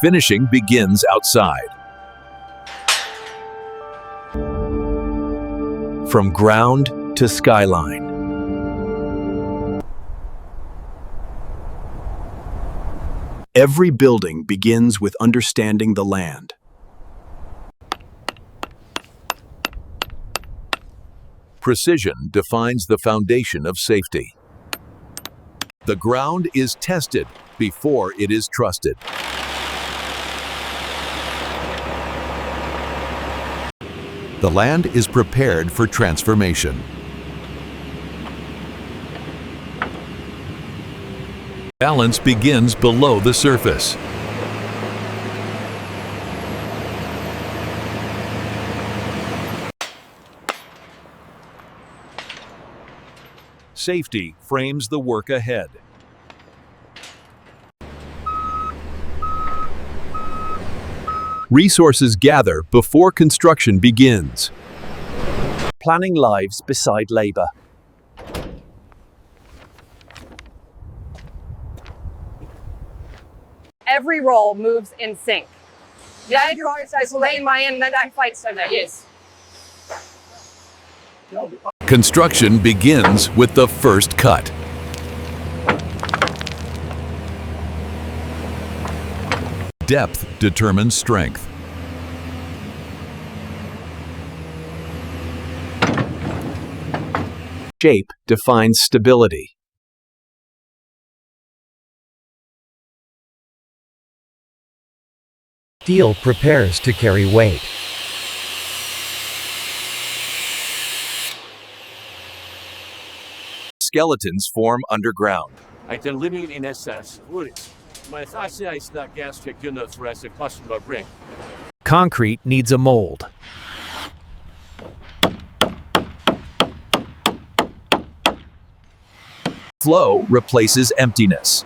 Finishing begins outside. From ground to skyline. Every building begins with understanding the land. Precision defines the foundation of safety. The ground is tested before it is trusted. The land is prepared for transformation. Balance begins below the surface. Safety frames the work ahead. Resources gather before construction begins. Planning lives beside labor. Every role moves in sync. Yes. Construction begins with the first cut. Depth determines strength. Shape defines stability. Steel prepares to carry weight. Skeletons form underground. అయితే living in essence, mas essa está gas tekuna fresa customer bring. Concrete needs a mold. Flow replaces emptiness.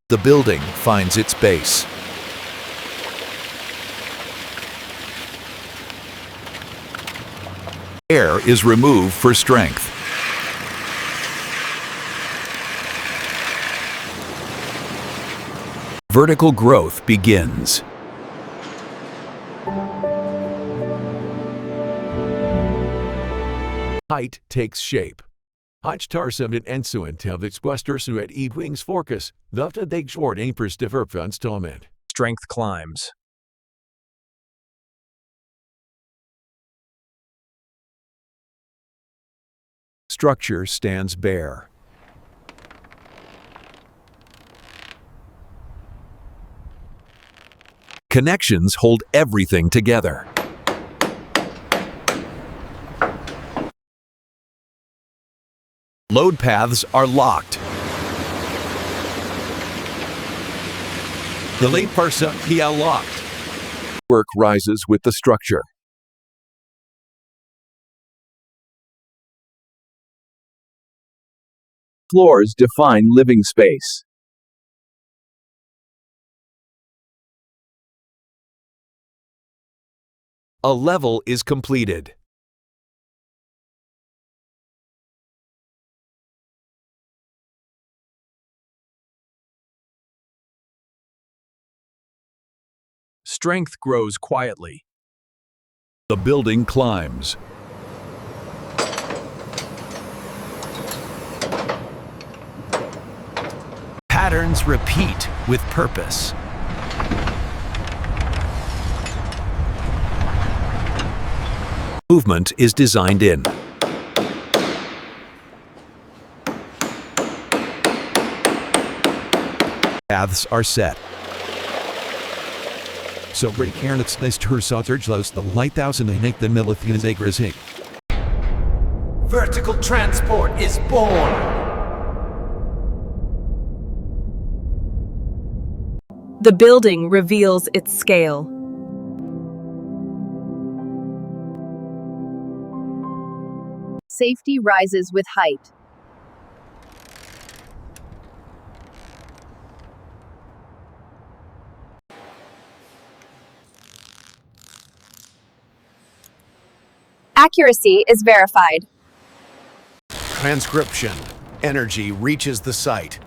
The building finds its base. Air is removed for strength. Vertical growth begins. Height takes shape. Hachtarsum in ensuent av expustersu et wings forcus, thufta deg short aimpers deverpva installment. Strength climbs. Structure stands bare. Connections hold everything together. Load paths are locked. The late parsa he locked. Work rises with the structure. Floors define living space. A level is completed. Strength grows quietly. The building climbs. Patterns repeat with purpose. Movement is designed in. Paths are set. So great carnets this tour sauterglos the light thousand and eight the millithians acres hig. Vertical transport is born. The building reveals its scale. Safety rises with height. Accuracy is verified. Transcription. Energy reaches the site.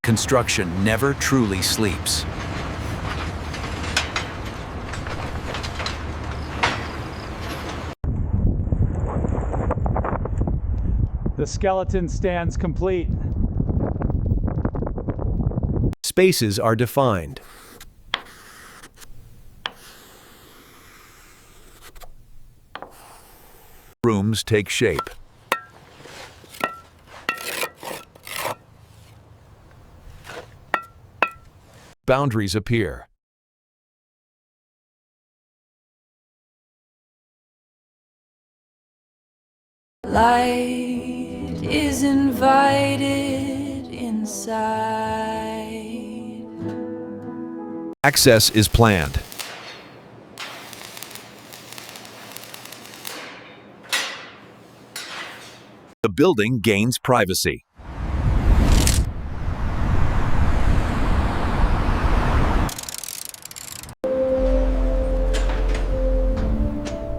Construction never truly sleeps. The skeleton stands complete. Spaces are defined. Rooms take shape. Boundaries appear. Light is invited inside. Access is planned. The building gains privacy.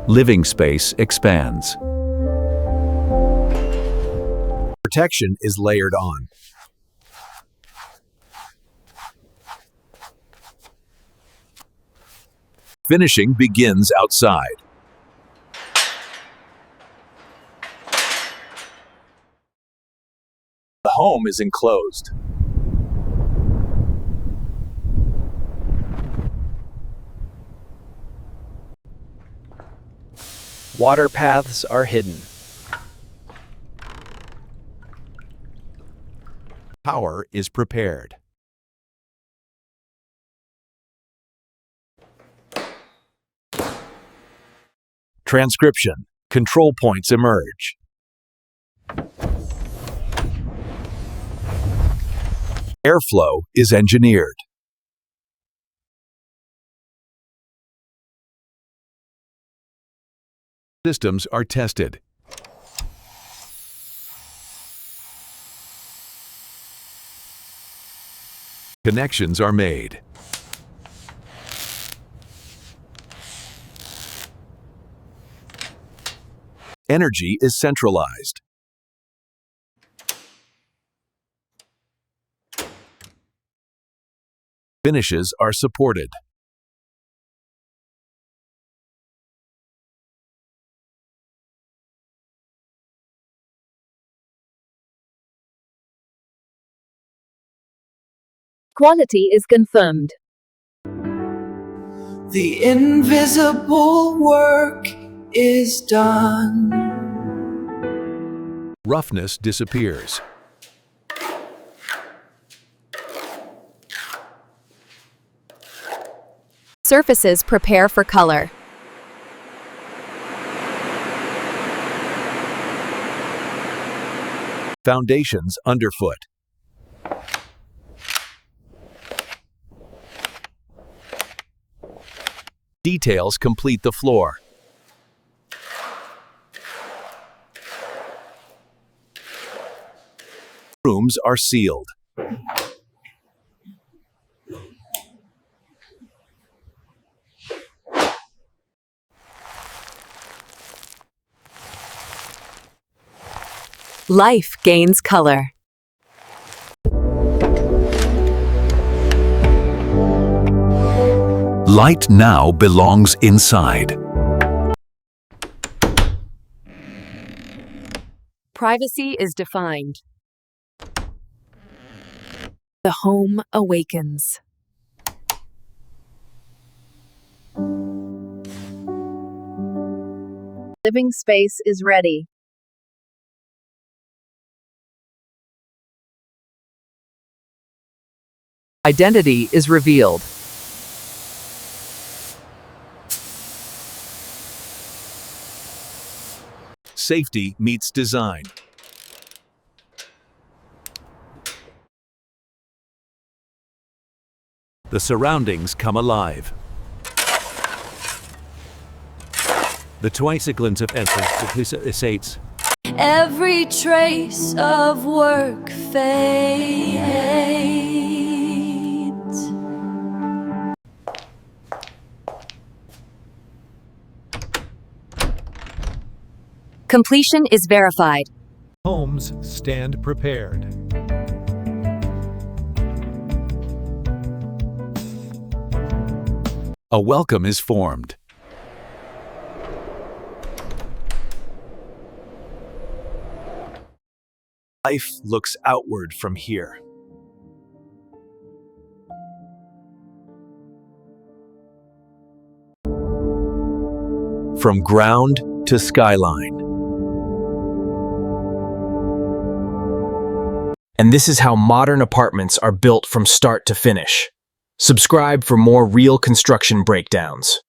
Living space expands. Protection is layered on. Finishing begins outside. The home is enclosed. Water paths are hidden. Power is prepared. Transcription. Control points emerge. Airflow is engineered. Systems are tested. Connections are made. Energy is centralized. Finishes are supported. Quality is confirmed. The invisible work is done. Roughness disappears. Surfaces prepare for color. Foundations underfoot. Details complete the floor. Rooms are sealed. Life gains color. Light now belongs inside. Privacy is defined. The home awakens. Living space is ready. Identity is revealed. Safety meets design. The surroundings come alive. The Twicyclans of Essence estates. Every trace of work fades. Completion is verified. Homes stand prepared. A welcome is formed. Life looks outward from here. From ground to skyline. And this is how modern apartments are built from start to finish. Subscribe for more real construction breakdowns.